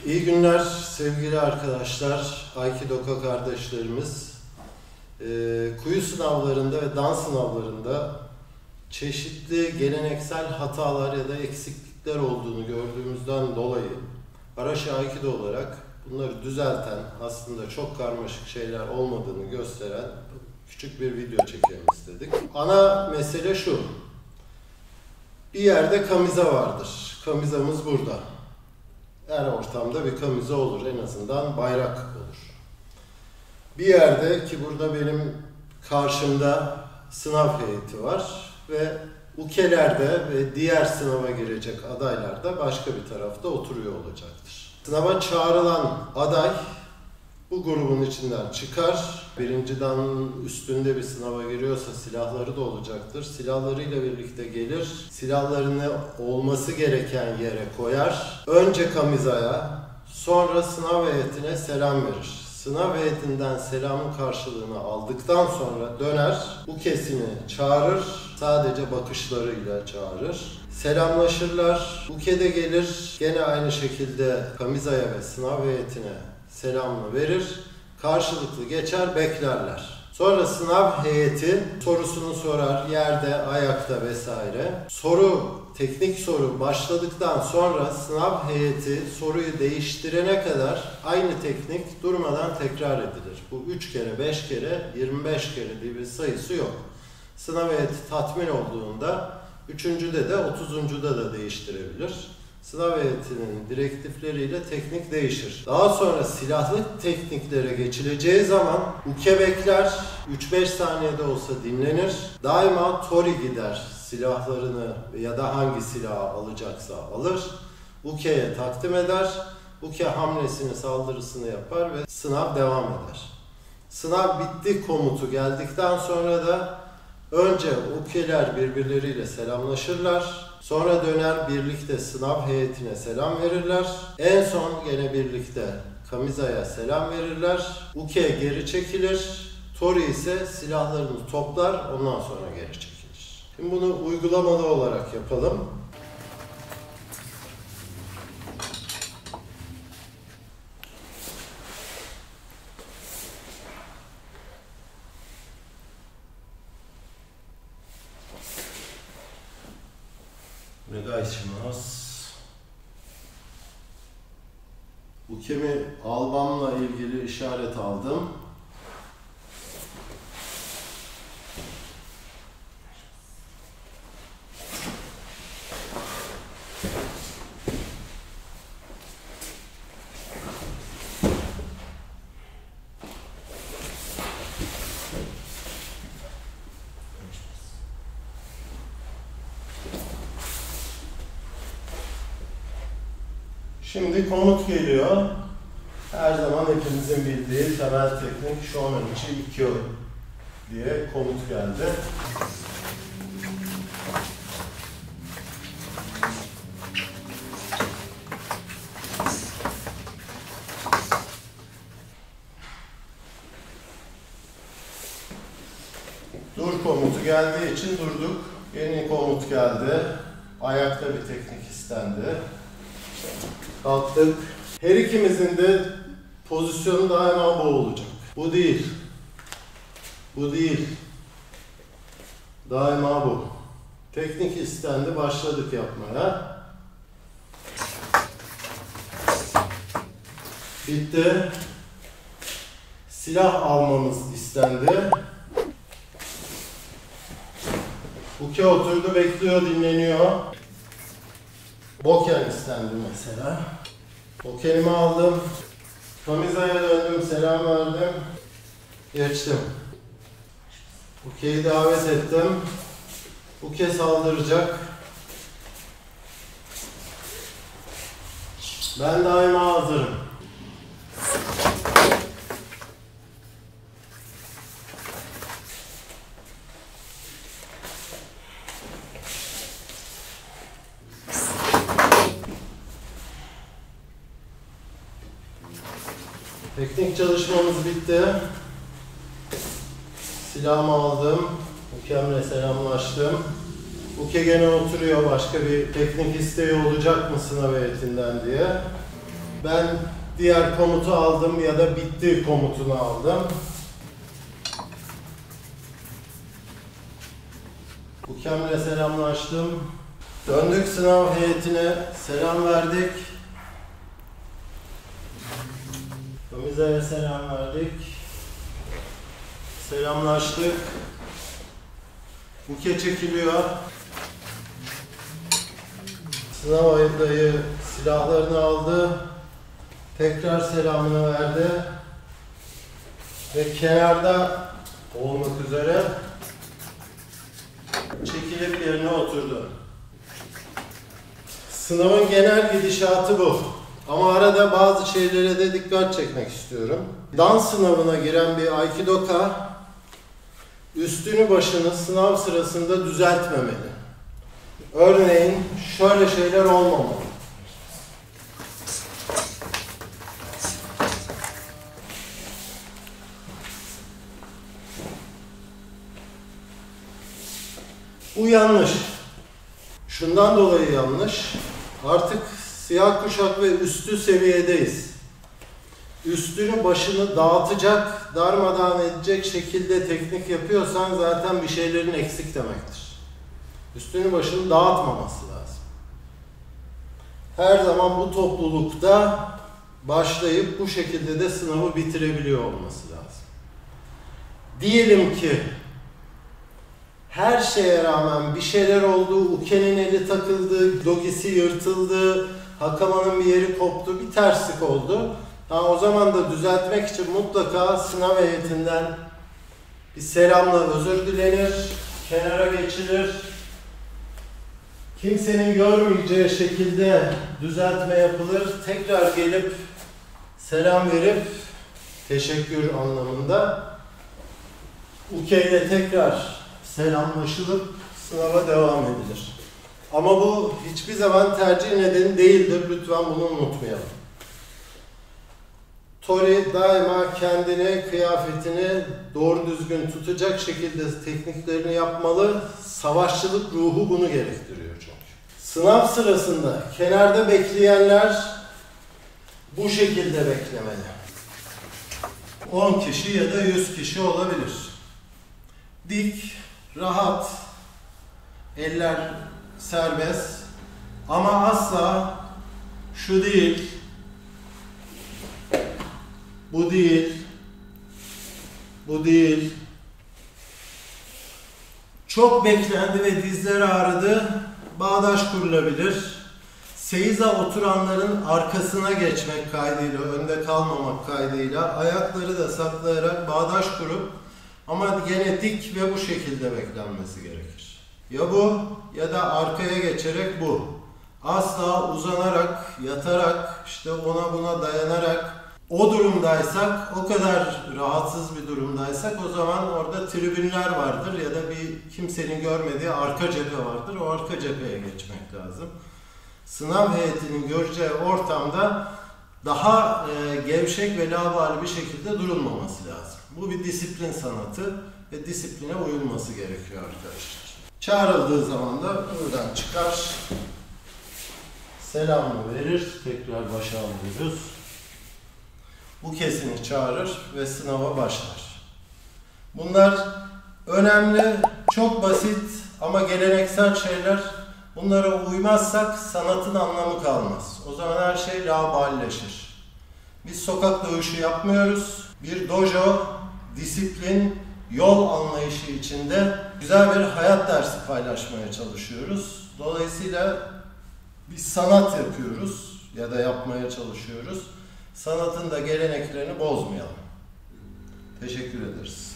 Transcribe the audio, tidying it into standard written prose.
İyi günler sevgili arkadaşlar, Aikido kardeşlerimiz. Kuyu sınavlarında ve dans sınavlarında çeşitli geleneksel hatalar ya da eksiklikler olduğunu gördüğümüzden dolayı Arashi Aikido olarak bunları düzelten, aslında çok karmaşık şeyler olmadığını gösteren küçük bir video çekelim istedik. Ana mesele şu: bir yerde kamiza vardır. Kamizamız burada. Her ortamda bir kamiza olur, en azından bayrak olur. Bir yerde, ki burada benim karşımda sınav heyeti var ve ukelerde ve diğer sınava girecek adaylar da başka bir tarafta oturuyor olacaktır. Sınava çağrılan aday bu grubun içinden çıkar. Birinci dan üstünde bir sınava giriyorsa silahları da olacaktır. Silahlarıyla birlikte gelir. Silahlarını olması gereken yere koyar. Önce kamizaya, sonra sınav heyetine selam verir. Sınav heyetinden selamın karşılığını aldıktan sonra döner, ukesini çağırır. Sadece bakışlarıyla çağırır. Selamlaşırlar. Uke de gelir. Gene aynı şekilde kamizaya ve sınav heyetine selamını verir. Karşılıklı geçer, beklerler. Sonra sınav heyeti sorusunu sorar, yerde, ayakta vesaire. Teknik soru başladıktan sonra sınav heyeti soruyu değiştirene kadar aynı teknik durmadan tekrar edilir. Bu 3 kere, 5 kere, 25 kere diye bir sayısı yok. Sınav heyeti tatmin olduğunda 3.'de de 30.'da da değiştirebilir. Sınav heyetinin direktifleriyle teknik değişir. Daha sonra silahlı tekniklere geçileceği zaman uke bekler, 3-5 saniyede olsa dinlenir. Daima tori gider, silahlarını ya da hangi silahı alacaksa alır. Uke'ye takdim eder. Uke hamlesini, saldırısını yapar ve sınav devam eder. Sınav bitti komutu geldikten sonra da önce ukeler birbirleriyle selamlaşırlar. Sonra döner birlikte sınav heyetine selam verirler. En son gene birlikte kamizaya selam verirler. Uke geri çekilir. Tori ise silahlarını toplar, ondan sonra geri çekilir. Şimdi bunu uygulamalı olarak yapalım. Ukemi almamla ilgili işaret aldım. Şimdi komut geliyor. Her zaman hepimizin bildiği temel teknik Shomen-ichi Ikkyo diye komut geldi. Dur komutu geldiği için durduk. Yeni komut geldi. Ayakta bir teknik istendi. Kalktık. Her ikimizin de pozisyonu daima bu olacak. Bu değil. Bu değil. Daima bu. Teknik istendi, başladık yapmaya. Bitti. Silah almamız istendi. Uke oturdu, bekliyor, dinleniyor. Boken istendi mesela. Bokenimi aldım. Kamizaya döndüm, selam verdim. Geçtim. Uke'yi davet ettim. Uke saldıracak. Ben daima hazırım. Teknik çalışmamız bitti. Silahımı aldım. Ukem'le selamlaştım. Uke gene oturuyor. Başka bir teknik isteği olacak mı sınav heyetinden diye. Ben diğer komutu aldım ya da bitti komutunu aldım. Bukem'le selamlaştım. Döndük sınav heyetine, selam verdik. Ömize'ye selam verdik. Selamlaştık. Buke çekiliyor. Sınav ayındayı silahlarını aldı. Tekrar selamını verdi. Ve kenarda olmak üzere çekilip yerine oturdu. Sınavın genel gidişatı bu. Ama arada bazı şeylere de dikkat çekmek istiyorum. Dans sınavına giren bir Aikidoka üstünü başını sınav sırasında düzeltmemeli. Örneğin şöyle şeyler olmamalı. Bu yanlış. Şundan dolayı yanlış. Artık siyah kuşak ve üstü seviyedeyiz. Üstünü başını dağıtacak, darmadağın edecek şekilde teknik yapıyorsan zaten bir şeylerin eksik demektir. Üstünü başını dağıtmaması lazım. Her zaman bu toplulukta başlayıp bu şekilde de sınavı bitirebiliyor olması lazım. Diyelim ki her şeye rağmen bir şeyler oldu, Uke'nin eli takıldı, dogisi yırtıldı, Hakama'nın bir yeri koptu, bir terslik oldu. O zaman da düzeltmek için mutlaka sınav heyetinden bir selamla özür dilenir, kenara geçilir. Kimsenin görmeyeceği şekilde düzeltme yapılır. Tekrar gelip selam verip teşekkür anlamında Uke ile tekrar selamlaşılıp sınava devam edilir. Ama bu hiçbir zaman tercih nedeni değildir. Lütfen bunu unutmayalım. Tori daima kendini, kıyafetini doğru düzgün tutacak şekilde tekniklerini yapmalı. Savaşçılık ruhu bunu gerektiriyor çünkü. Sınav sırasında kenarda bekleyenler bu şekilde beklemeli. 10 kişi ya da 100 kişi olabilir. Dik, rahat, eller serbest ama asla şu değil, bu değil, bu değil. Çok beklendi ve dizleri ağrıdı, bağdaş kurulabilir. Seiza oturanların arkasına geçmek kaydıyla, önde kalmamak kaydıyla ayakları da saklayarak bağdaş kurup ama gene dik ve bu şekilde beklenmesi gerekir. Ya bu ya da arkaya geçerek bu. Asla uzanarak, yatarak, işte ona buna dayanarak o durumdaysak, o kadar rahatsız bir durumdaysak o zaman orada tribünler vardır ya da bir kimsenin görmediği arka cephe vardır. O arka cepheye geçmek lazım. Sınav heyetinin göreceği ortamda daha gevşek ve laubali bir şekilde durulmaması lazım. Bu bir disiplin sanatı ve disipline uyulması gerekiyor arkadaşlar. Çağrıldığı zaman da buradan çıkar, selamını verir, tekrar başa alıyoruz. Bu kesini çağırır ve sınava başlar. Bunlar önemli, çok basit ama geleneksel şeyler. Bunlara uymazsak sanatın anlamı kalmaz. O zaman her şey laubalileşir. Biz sokak dövüşü yapmıyoruz. Bir dojo, disiplin, yol anlayışı içinde güzel bir hayat dersi paylaşmaya çalışıyoruz. Dolayısıyla biz sanat yapıyoruz ya da yapmaya çalışıyoruz. Sanatın da geleneklerini bozmayalım. Teşekkür ederiz.